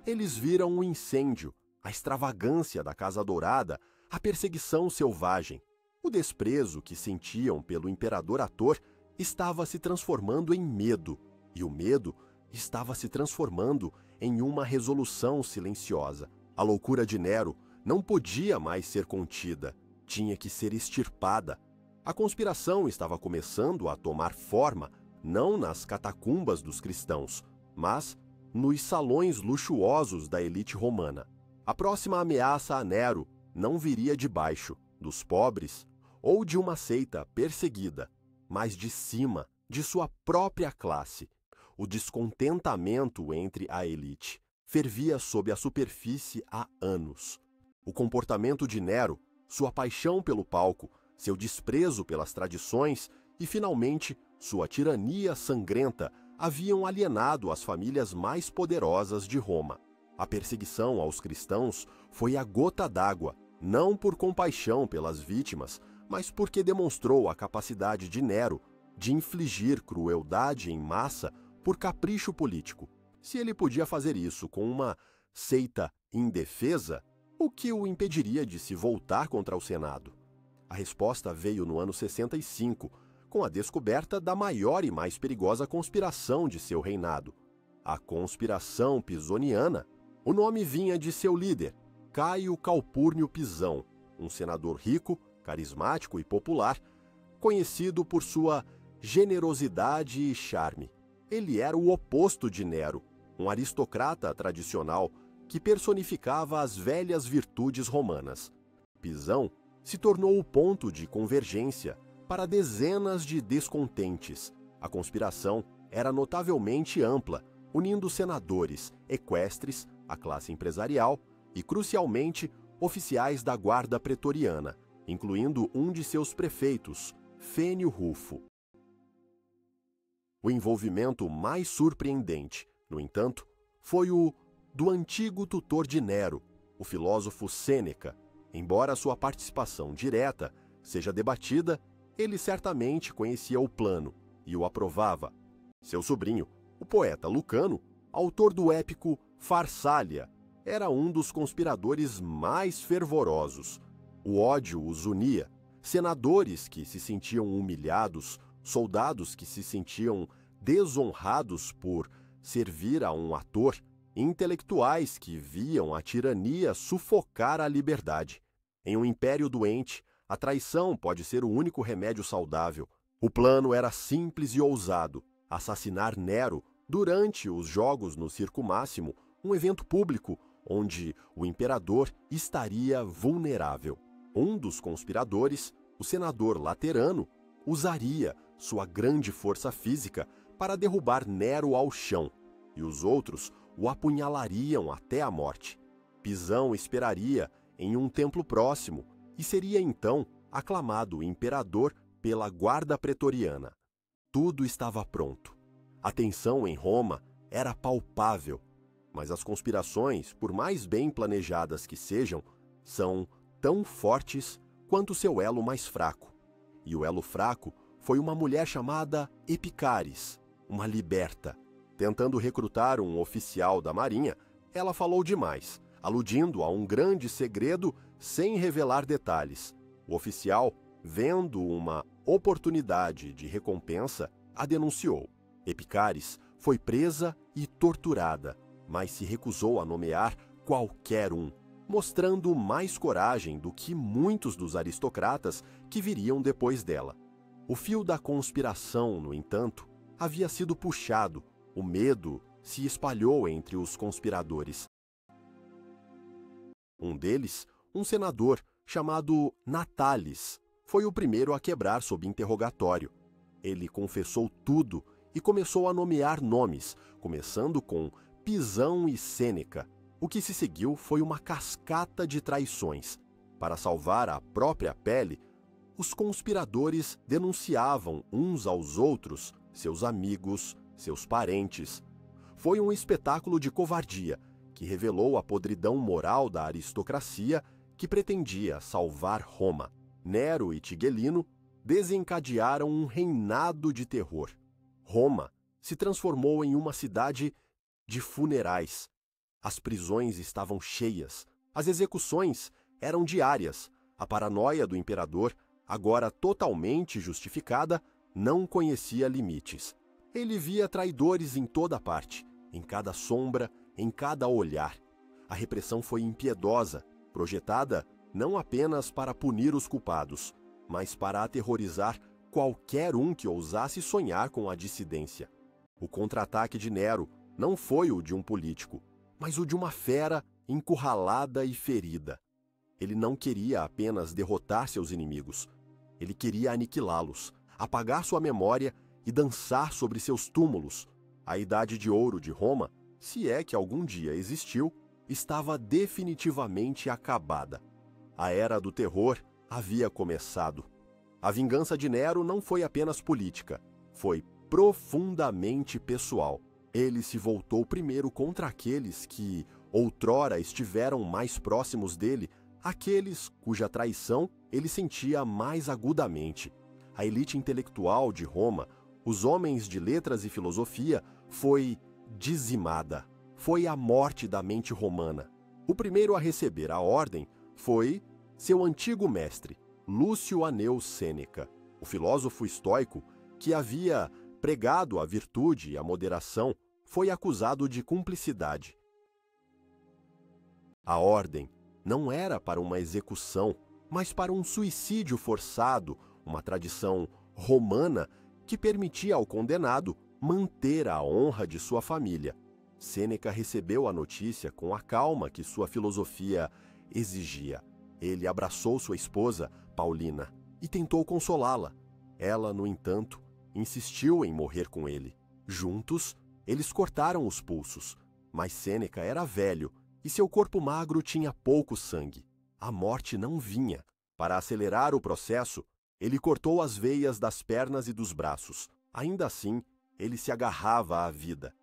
Eles viram o incêndio, a extravagância da Casa Dourada, a perseguição selvagem. O desprezo que sentiam pelo imperador ator estava se transformando em medo, e o medo estava se transformando em uma resolução silenciosa. A loucura de Nero não podia mais ser contida, tinha que ser extirpada. A conspiração estava começando a tomar forma, não nas catacumbas dos cristãos, mas nos salões luxuosos da elite romana. A próxima ameaça a Nero não viria de baixo, dos pobres, ou de uma seita perseguida, mas de cima, de sua própria classe. O descontentamento entre a elite fervia sob a superfície há anos. O comportamento de Nero, sua paixão pelo palco, seu desprezo pelas tradições e, finalmente, sua tirania sangrenta haviam alienado as famílias mais poderosas de Roma. A perseguição aos cristãos foi a gota d'água, não por compaixão pelas vítimas, mas porque demonstrou a capacidade de Nero de infligir crueldade em massa por capricho político. Se ele podia fazer isso com uma seita indefesa, o que o impediria de se voltar contra o Senado? A resposta veio no ano 65, com a descoberta da maior e mais perigosa conspiração de seu reinado, a Conspiração Pisoniana. O nome vinha de seu líder, Caio Calpurnio Pisão, um senador rico, carismático e popular, conhecido por sua generosidade e charme. Ele era o oposto de Nero, um aristocrata tradicional que personificava as velhas virtudes romanas. Pisão se tornou o ponto de convergência para dezenas de descontentes. A conspiração era notavelmente ampla, unindo senadores, equestres, a classe empresarial e, crucialmente, oficiais da guarda pretoriana, incluindo um de seus prefeitos, Fênio Rufo. O envolvimento mais surpreendente, no entanto, foi o do antigo tutor de Nero, o filósofo Sêneca. Embora sua participação direta seja debatida, ele certamente conhecia o plano e o aprovava. Seu sobrinho, o poeta Lucano, autor do épico Farsália, era um dos conspiradores mais fervorosos. O ódio os unia. Senadores que se sentiam humilhados, soldados que se sentiam desonrados por servir a um ator, intelectuais que viam a tirania sufocar a liberdade. Em um império doente, a traição pode ser o único remédio saudável. O plano era simples e ousado: assassinar Nero durante os Jogos no Circo Máximo, um evento público onde o imperador estaria vulnerável. Um dos conspiradores, o senador Laterano, usaria sua grande força física para derrubar Nero ao chão, e os outros o apunhalariam até a morte. Pisão esperaria em um templo próximo e seria então aclamado imperador pela guarda pretoriana. Tudo estava pronto. A tensão em Roma era palpável, mas as conspirações, por mais bem planejadas que sejam, são tão fortes quanto seu elo mais fraco. E o elo fraco foi uma mulher chamada Epicaris, uma liberta. Tentando recrutar um oficial da marinha, ela falou demais, aludindo a um grande segredo sem revelar detalhes. O oficial, vendo uma oportunidade de recompensa, a denunciou. Epicaris foi presa e torturada, mas se recusou a nomear qualquer um, mostrando mais coragem do que muitos dos aristocratas que viriam depois dela. O fio da conspiração, no entanto, havia sido puxado. O medo se espalhou entre os conspiradores. Um deles, um senador chamado Natalis, foi o primeiro a quebrar sob interrogatório. Ele confessou tudo e começou a nomear nomes, começando com Pisão e Sêneca. O que se seguiu foi uma cascata de traições. Para salvar a própria pele, os conspiradores denunciavam uns aos outros, seus amigos, seus parentes. Foi um espetáculo de covardia que revelou a podridão moral da aristocracia que pretendia salvar Roma. Nero e Tigelino desencadearam um reinado de terror. Roma se transformou em uma cidade de funerais. As prisões estavam cheias, as execuções eram diárias. A paranoia do imperador, agora totalmente justificada, não conhecia limites. Ele via traidores em toda parte, em cada sombra, em cada olhar. A repressão foi impiedosa, projetada não apenas para punir os culpados, mas para aterrorizar qualquer um que ousasse sonhar com a dissidência. O contra-ataque de Nero não foi o de um político, mas o de uma fera encurralada e ferida. Ele não queria apenas derrotar seus inimigos, ele queria aniquilá-los, apagar sua memória e dançar sobre seus túmulos. A Idade de Ouro de Roma, se é que algum dia existiu, estava definitivamente acabada. A Era do Terror havia começado. A vingança de Nero não foi apenas política, foi profundamente pessoal. Ele se voltou primeiro contra aqueles que outrora estiveram mais próximos dele, aqueles cuja traição ele sentia mais agudamente. A elite intelectual de Roma, os homens de letras e filosofia, foi dizimada. Foi a morte da mente romana. O primeiro a receber a ordem foi seu antigo mestre, Lúcio Aneu Sêneca, o filósofo estoico que havia pregado a virtude e a moderação, foi acusado de cumplicidade. A ordem não era para uma execução, mas para um suicídio forçado, uma tradição romana que permitia ao condenado manter a honra de sua família. Sêneca recebeu a notícia com a calma que sua filosofia exigia. Ele abraçou sua esposa, Paulina, e tentou consolá-la. Ela, no entanto, insistiu em morrer com ele. Juntos, eles cortaram os pulsos, mas Sêneca era velho e seu corpo magro tinha pouco sangue. A morte não vinha. Para acelerar o processo, ele cortou as veias das pernas e dos braços. Ainda assim, ele se agarrava à vida.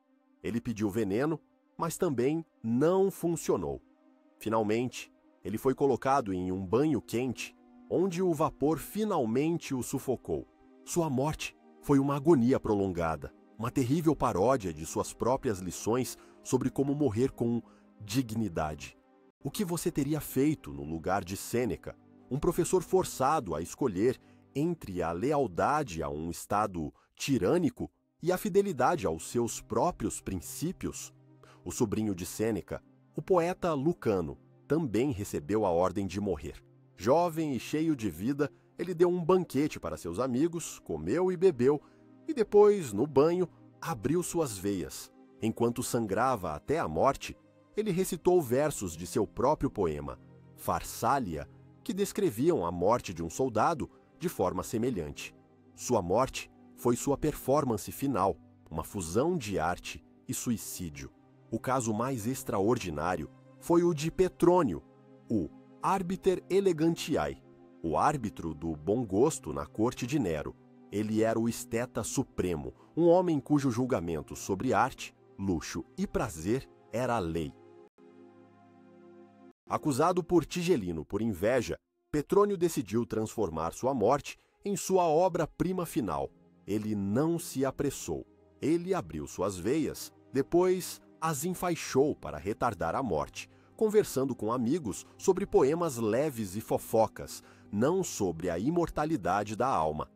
Ele pediu veneno, mas também não funcionou. Finalmente, ele foi colocado em um banho quente, onde o vapor finalmente o sufocou. Sua morte foi uma agonia prolongada, uma terrível paródia de suas próprias lições sobre como morrer com dignidade. O que você teria feito no lugar de Sêneca, um professor forçado a escolher entre a lealdade a um Estado tirânico e a fidelidade aos seus próprios princípios? O sobrinho de Sêneca, o poeta Lucano, também recebeu a ordem de morrer. Jovem e cheio de vida, ele deu um banquete para seus amigos, comeu e bebeu, e depois, no banho, abriu suas veias. Enquanto sangrava até a morte, ele recitou versos de seu próprio poema, Farsália, que descreviam a morte de um soldado de forma semelhante. Sua morte foi sua performance final, uma fusão de arte e suicídio. O caso mais extraordinário foi o de Petrônio, o Arbiter Elegantiae, o árbitro do bom gosto na corte de Nero. Ele era o esteta supremo, um homem cujo julgamento sobre arte, luxo e prazer era a lei. Acusado por Tigelino por inveja, Petrônio decidiu transformar sua morte em sua obra-prima final. Ele não se apressou. Ele abriu suas veias, depois as enfaixou para retardar a morte, conversando com amigos sobre poemas leves e fofocas, não sobre a imortalidade da alma.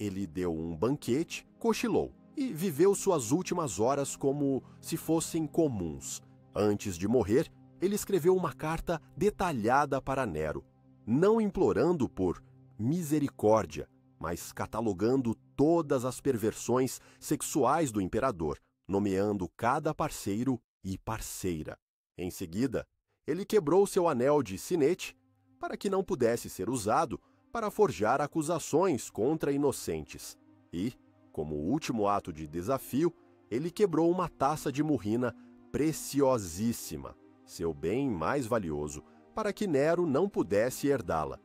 Ele deu um banquete, cochilou e viveu suas últimas horas como se fossem comuns. Antes de morrer, ele escreveu uma carta detalhada para Nero, não implorando por misericórdia, mas catalogando todas as perversões sexuais do imperador, nomeando cada parceiro e parceira. Em seguida, ele quebrou seu anel de sinete para que não pudesse ser usado para forjar acusações contra inocentes. E, como último ato de desafio, ele quebrou uma taça de murrina preciosíssima, seu bem mais valioso, para que Nero não pudesse herdá-la.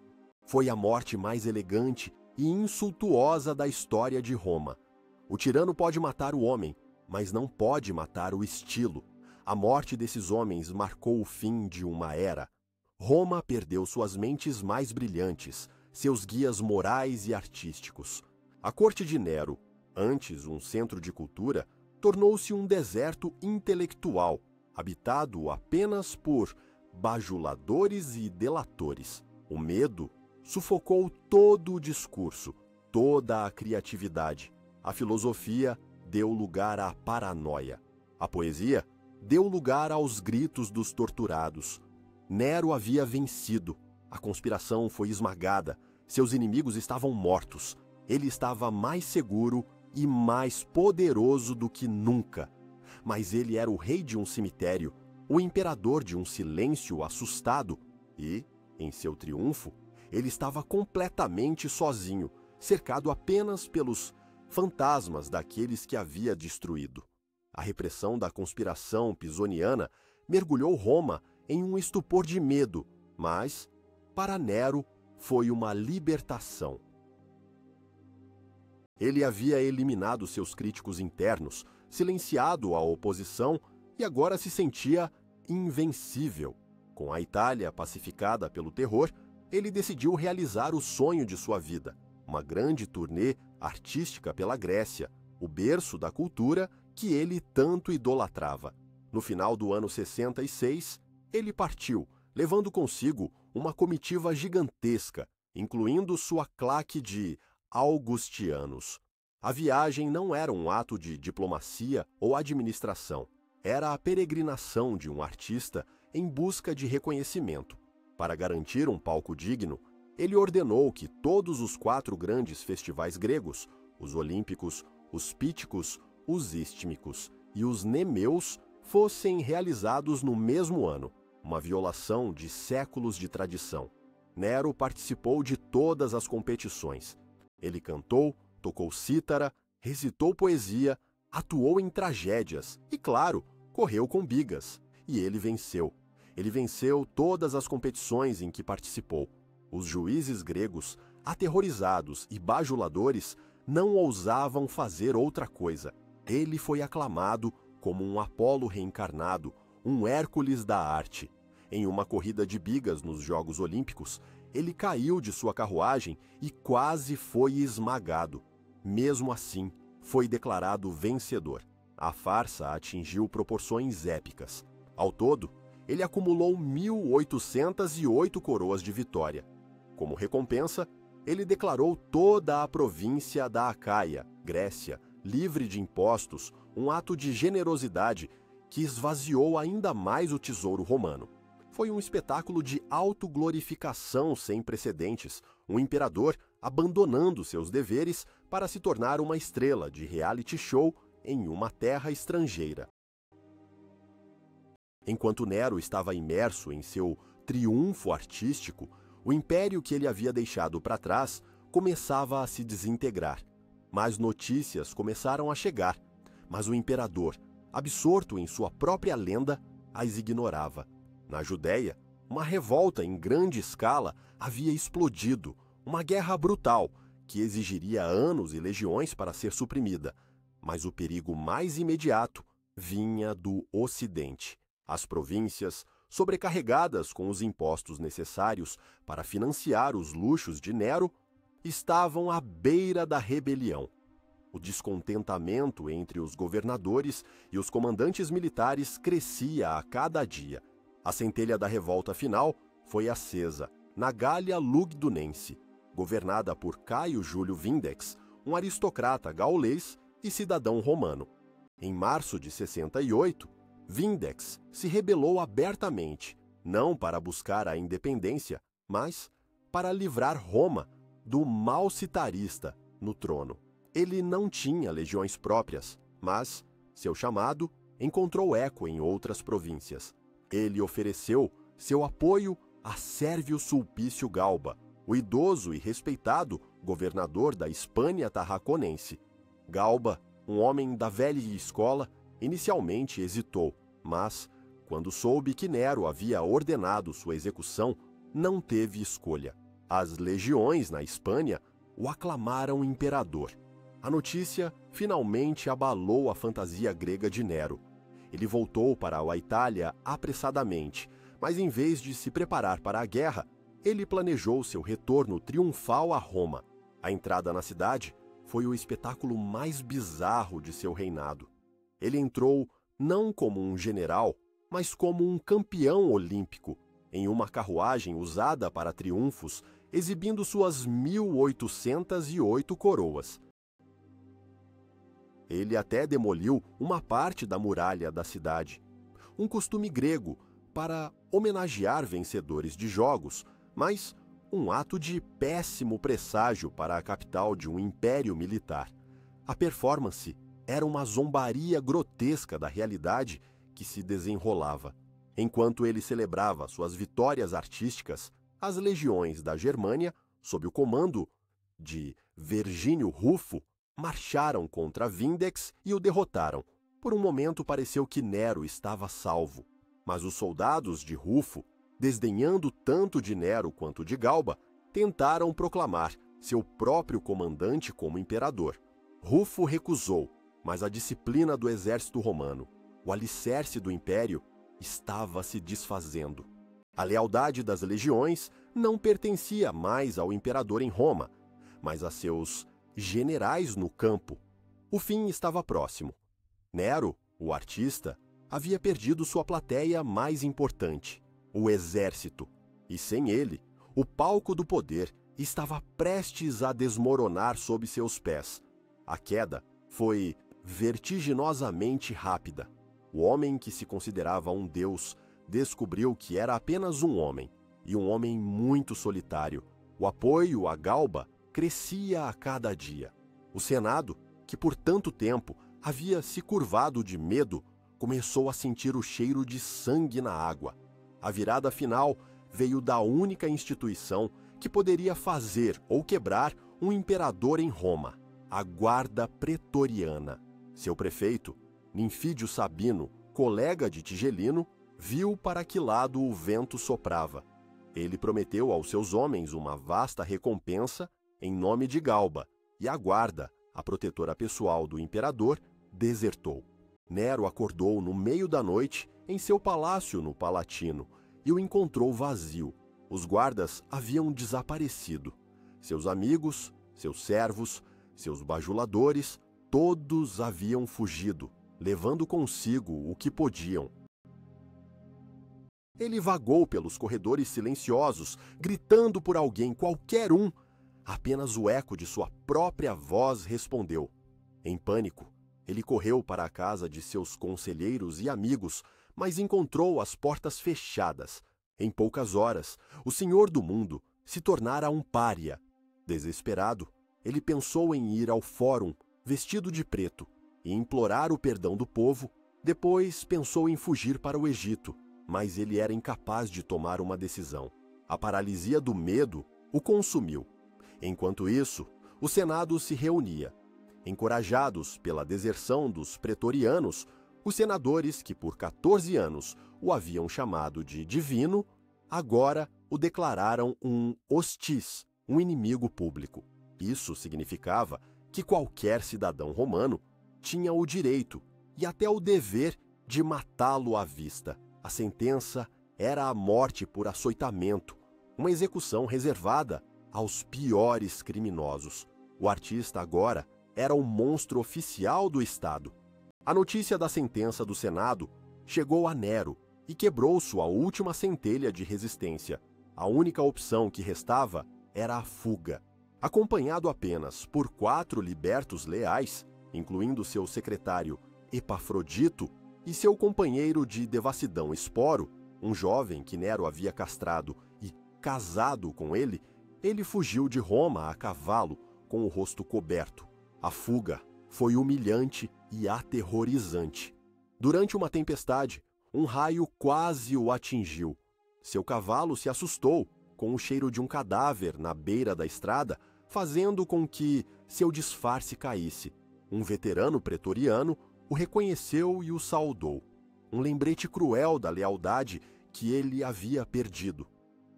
Foi a morte mais elegante e insultuosa da história de Roma. O tirano pode matar o homem, mas não pode matar o estilo. A morte desses homens marcou o fim de uma era. Roma perdeu suas mentes mais brilhantes, seus guias morais e artísticos. A corte de Nero, antes um centro de cultura, tornou-se um deserto intelectual, habitado apenas por bajuladores e delatores. O medo sufocou todo o discurso, toda a criatividade. A filosofia deu lugar à paranoia. A poesia deu lugar aos gritos dos torturados. Nero havia vencido. A conspiração foi esmagada. Seus inimigos estavam mortos. Ele estava mais seguro e mais poderoso do que nunca. Mas ele era o rei de um cemitério, o imperador de um silêncio assustado e, em seu triunfo, ele estava completamente sozinho, cercado apenas pelos fantasmas daqueles que havia destruído. A repressão da conspiração pisoniana mergulhou Roma em um estupor de medo, mas, para Nero, foi uma libertação. Ele havia eliminado seus críticos internos, silenciado a oposição e agora se sentia invencível. Com a Itália pacificada pelo terror, ele decidiu realizar o sonho de sua vida, uma grande turnê artística pela Grécia, o berço da cultura que ele tanto idolatrava. No final do ano 66, ele partiu, levando consigo uma comitiva gigantesca, incluindo sua claque de augustianos. A viagem não era um ato de diplomacia ou administração. Era a peregrinação de um artista em busca de reconhecimento. Para garantir um palco digno, ele ordenou que todos os 4 grandes festivais gregos, os olímpicos, os píticos, os istmicos e os nemeus, fossem realizados no mesmo ano, uma violação de séculos de tradição. Nero participou de todas as competições. Ele cantou, tocou cítara, recitou poesia, atuou em tragédias e, claro, correu com bigas. E ele venceu. Ele venceu todas as competições em que participou. Os juízes gregos, aterrorizados e bajuladores, não ousavam fazer outra coisa. Ele foi aclamado como um Apolo reencarnado, um Hércules da arte. Em uma corrida de bigas nos Jogos Olímpicos, ele caiu de sua carruagem e quase foi esmagado. Mesmo assim, foi declarado vencedor. A farsa atingiu proporções épicas. Ao todo, ele acumulou 1.808 coroas de vitória. Como recompensa, ele declarou toda a província da Acaia, Grécia, livre de impostos, um ato de generosidade que esvaziou ainda mais o tesouro romano. Foi um espetáculo de autoglorificação sem precedentes, um imperador abandonando seus deveres para se tornar uma estrela de reality show em uma terra estrangeira. Enquanto Nero estava imerso em seu triunfo artístico, o império que ele havia deixado para trás começava a se desintegrar. Mais notícias começaram a chegar, mas o imperador, absorto em sua própria lenda, as ignorava. Na Judéia, uma revolta em grande escala havia explodido, uma guerra brutal que exigiria anos e legiões para ser suprimida. Mas o perigo mais imediato vinha do Ocidente. As províncias, sobrecarregadas com os impostos necessários para financiar os luxos de Nero, estavam à beira da rebelião. O descontentamento entre os governadores e os comandantes militares crescia a cada dia. A centelha da revolta final foi acesa na Gália Lugdunense, governada por Caio Júlio Vindex, um aristocrata gaulês e cidadão romano. Em março de 68, Vindex se rebelou abertamente, não para buscar a independência, mas para livrar Roma do mal citarista no trono. Ele não tinha legiões próprias, mas seu chamado encontrou eco em outras províncias. Ele ofereceu seu apoio a Sérvio Sulpício Galba, o idoso e respeitado governador da Hispânia Tarraconense. Galba, um homem da velha escola, inicialmente hesitou, mas, quando soube que Nero havia ordenado sua execução, não teve escolha. As legiões na Hispânia o aclamaram imperador. A notícia finalmente abalou a fantasia grega de Nero. Ele voltou para a Itália apressadamente, mas em vez de se preparar para a guerra, ele planejou seu retorno triunfal a Roma. A entrada na cidade foi o espetáculo mais bizarro de seu reinado. Ele entrou não como um general, mas como um campeão olímpico, em uma carruagem usada para triunfos, exibindo suas 1.808 coroas. Ele até demoliu uma parte da muralha da cidade, um costume grego para homenagear vencedores de jogos, mas um ato de péssimo presságio para a capital de um império militar. A performance era uma zombaria grotesca da realidade que se desenrolava. Enquanto ele celebrava suas vitórias artísticas, as legiões da Germânia, sob o comando de Vergínio Rufo, marcharam contra Vindex e o derrotaram. Por um momento pareceu que Nero estava salvo, mas os soldados de Rufo, desdenhando tanto de Nero quanto de Galba, tentaram proclamar seu próprio comandante como imperador. Rufo recusou, mas a disciplina do exército romano, o alicerce do império, estava se desfazendo. A lealdade das legiões não pertencia mais ao imperador em Roma, mas a seus generais no campo. O fim estava próximo. Nero, o artista, havia perdido sua plateia mais importante, o exército, e sem ele, o palco do poder estava prestes a desmoronar sob seus pés. A queda foi vertiginosamente rápida. O homem que se considerava um deus descobriu que era apenas um homem, e um homem muito solitário, O apoio a Galba crescia a cada dia. O Senado, que por tanto tempo havia se curvado de medo, começou a sentir o cheiro de sangue na água. A virada final veio da única instituição que poderia fazer ou quebrar um imperador em Roma, a Guarda Pretoriana. Seu prefeito, Ninfídio Sabino, colega de Tigelino, viu para que lado o vento soprava. Ele prometeu aos seus homens uma vasta recompensa em nome de Galba, e a guarda, a protetora pessoal do imperador, desertou. Nero acordou no meio da noite em seu palácio no Palatino e o encontrou vazio. Os guardas haviam desaparecido. Seus amigos, seus servos, seus bajuladores, todos haviam fugido, levando consigo o que podiam. Ele vagou pelos corredores silenciosos, gritando por alguém, qualquer um. Apenas o eco de sua própria voz respondeu. Em pânico, ele correu para a casa de seus conselheiros e amigos, mas encontrou as portas fechadas. Em poucas horas, o Senhor do Mundo se tornara um pária. Desesperado, ele pensou em ir ao fórum, vestido de preto, e implorar o perdão do povo. Depois pensou em fugir para o Egito, mas ele era incapaz de tomar uma decisão. A paralisia do medo o consumiu. Enquanto isso, o Senado se reunia. Encorajados pela deserção dos pretorianos, os senadores que por 14 anos o haviam chamado de divino, agora o declararam um hostis, um inimigo público. Isso significava que qualquer cidadão romano tinha o direito e até o dever de matá-lo à vista. A sentença era a morte por açoitamento, uma execução reservada aos piores criminosos. O artista agora era o monstro oficial do Estado. A notícia da sentença do Senado chegou a Nero e quebrou sua última centelha de resistência. A única opção que restava era a fuga. Acompanhado apenas por 4 libertos leais, incluindo seu secretário Epafrodito e seu companheiro de devassidão Esporo, um jovem que Nero havia castrado e casado com ele, ele fugiu de Roma a cavalo, com o rosto coberto. A fuga foi humilhante e aterrorizante. Durante uma tempestade, um raio quase o atingiu. Seu cavalo se assustou com o cheiro de um cadáver na beira da estrada, fazendo com que seu disfarce caísse. Um veterano pretoriano o reconheceu e o saudou. Um lembrete cruel da lealdade que ele havia perdido.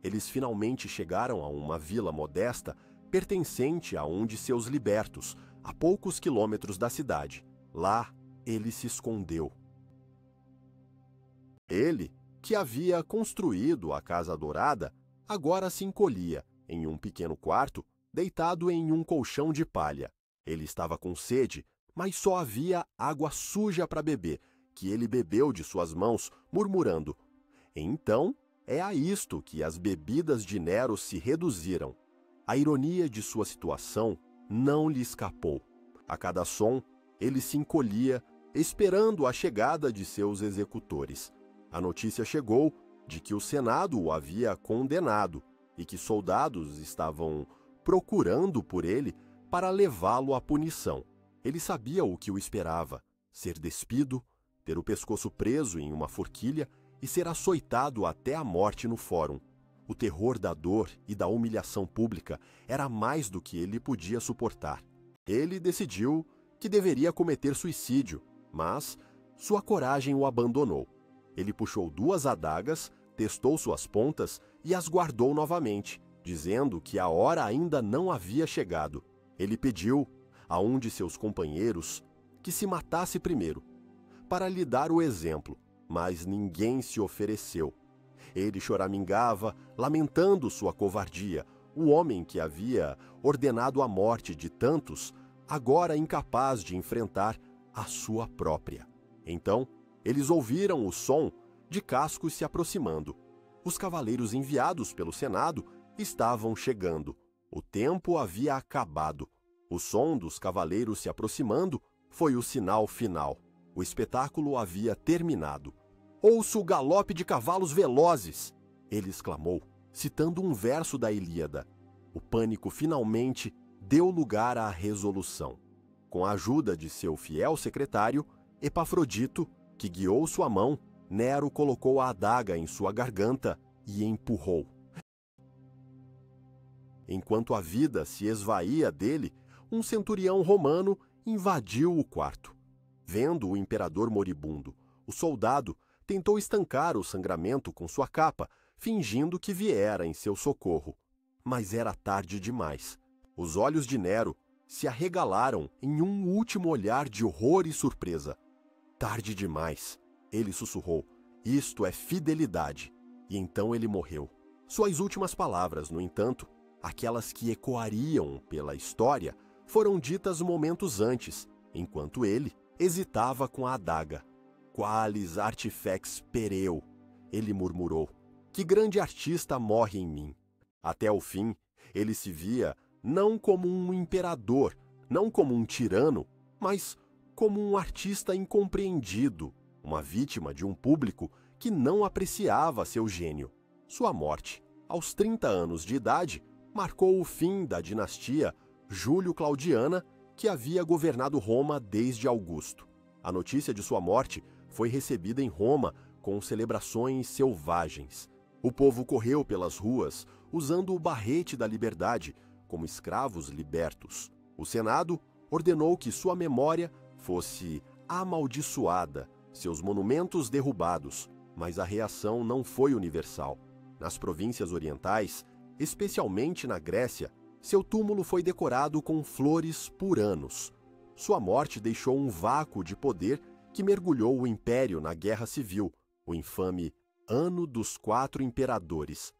Eles finalmente chegaram a uma vila modesta pertencente a um de seus libertos, a poucos quilômetros da cidade. Lá, ele se escondeu. Ele, que havia construído a Casa Dourada, agora se encolhia em um pequeno quarto, deitado em um colchão de palha. Ele estava com sede, mas só havia água suja para beber, que ele bebeu de suas mãos, murmurando: então, é a isto que as bebidas de Nero se reduziram. A ironia de sua situação não lhe escapou. A cada som, ele se encolhia, esperando a chegada de seus executores. A notícia chegou de que o Senado o havia condenado e que soldados estavam procurando por ele para levá-lo à punição. Ele sabia o que o esperava: ser despido, ter o pescoço preso em uma forquilha e ser açoitado até a morte no fórum. O terror da dor e da humilhação pública era mais do que ele podia suportar. Ele decidiu que deveria cometer suicídio, mas sua coragem o abandonou. Ele puxou 2 adagas, testou suas pontas e as guardou novamente, dizendo que a hora ainda não havia chegado. Ele pediu a um de seus companheiros que se matasse primeiro, para lhe dar o exemplo, mas ninguém se ofereceu. Ele choramingava, lamentando sua covardia. O homem que havia ordenado a morte de tantos, agora incapaz de enfrentar a sua própria. Então, eles ouviram o som de cascos se aproximando. Os cavaleiros enviados pelo Senado estavam chegando. O tempo havia acabado. O som dos cavaleiros se aproximando foi o sinal final. O espetáculo havia terminado. Ouço o galope de cavalos velozes! Ele exclamou, citando um verso da Ilíada. O pânico finalmente deu lugar à resolução. Com a ajuda de seu fiel secretário, Epafrodito, que guiou sua mão, Nero colocou a adaga em sua garganta e empurrou. Enquanto a vida se esvaía dele, um centurião romano invadiu o quarto. Vendo o imperador moribundo, o soldado tentou estancar o sangramento com sua capa, fingindo que viera em seu socorro. Mas era tarde demais. Os olhos de Nero se arregalaram em um último olhar de horror e surpresa. Tarde demais, ele sussurrou. Isto é fidelidade. E então ele morreu. Suas últimas palavras, no entanto, aquelas que ecoariam pela história, foram ditas momentos antes, enquanto ele hesitava com a adaga. Qualis artifex pereu, ele murmurou. Que grande artista morre em mim. Até o fim, ele se via não como um imperador, não como um tirano, mas como um artista incompreendido, uma vítima de um público que não apreciava seu gênio. Sua morte, aos 30 anos de idade, marcou o fim da dinastia Júlio-Claudiana, que havia governado Roma desde Augusto. A notícia de sua morte foi recebida em Roma com celebrações selvagens. O povo correu pelas ruas usando o barrete da liberdade como escravos libertos. O Senado ordenou que sua memória fosse amaldiçoada, seus monumentos derrubados, mas a reação não foi universal. Nas províncias orientais, especialmente na Grécia, seu túmulo foi decorado com flores por anos. Sua morte deixou um vácuo de poder que mergulhou o império na Guerra Civil, o infame Ano dos Quatro Imperadores.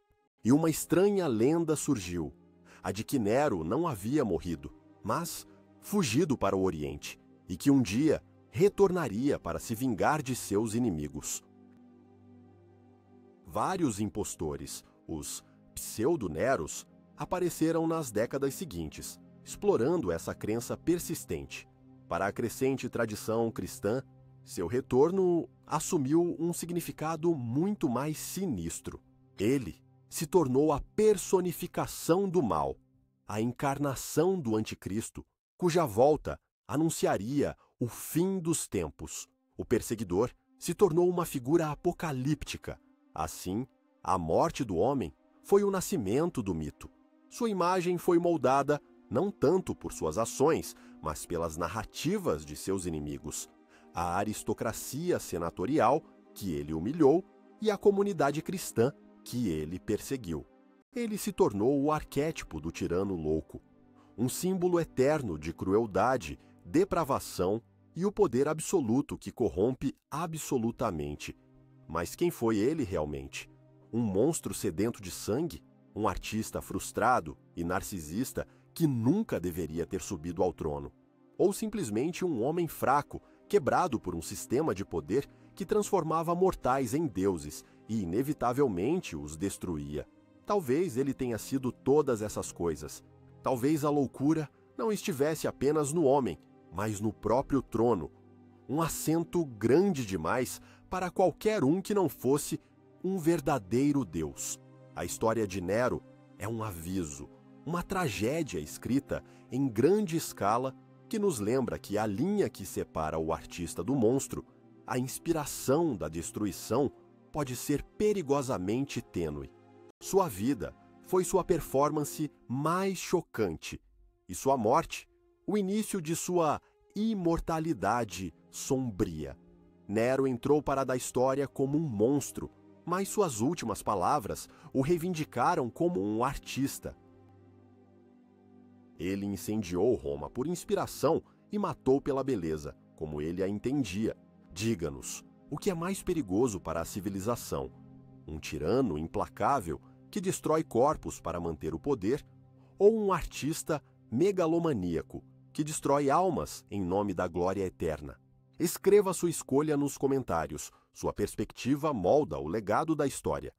E uma estranha lenda surgiu, a de que Nero não havia morrido, mas fugido para o Oriente, e que um dia retornaria para se vingar de seus inimigos. Vários impostores, os pseudo-Neros, apareceram nas décadas seguintes, explorando essa crença persistente. Para a crescente tradição cristã, seu retorno assumiu um significado muito mais sinistro. Ele se tornou a personificação do mal, a encarnação do anticristo, cuja volta anunciaria o fim dos tempos. O perseguidor se tornou uma figura apocalíptica. Assim, a morte do homem foi o nascimento do mito. Sua imagem foi moldada não tanto por suas ações, mas pelas narrativas de seus inimigos. A aristocracia senatorial, que ele humilhou, e a comunidade cristã, que ele perseguiu. Ele se tornou o arquétipo do tirano louco, um símbolo eterno de crueldade, depravação e o poder absoluto que corrompe absolutamente. Mas quem foi ele realmente? Um monstro sedento de sangue? Um artista frustrado e narcisista que nunca deveria ter subido ao trono? Ou simplesmente um homem fraco, quebrado por um sistema de poder que transformava mortais em deuses e inevitavelmente os destruía? Talvez ele tenha sido todas essas coisas. Talvez a loucura não estivesse apenas no homem, mas no próprio trono. Um assento grande demais para qualquer um que não fosse um verdadeiro Deus. A história de Nero é um aviso, uma tragédia escrita em grande escala que nos lembra que a linha que separa o artista do monstro, a inspiração da destruição, pode ser perigosamente tênue. Sua vida foi sua performance mais chocante e sua morte, o início de sua imortalidade sombria. Nero entrou para a história como um monstro, mas suas últimas palavras o reivindicaram como um artista. Ele incendiou Roma por inspiração e matou pela beleza, como ele a entendia. Diga-nos, o que é mais perigoso para a civilização? Um tirano implacável que destrói corpos para manter o poder, ou um artista megalomaníaco que destrói almas em nome da glória eterna? Escreva sua escolha nos comentários. Sua perspectiva molda o legado da história.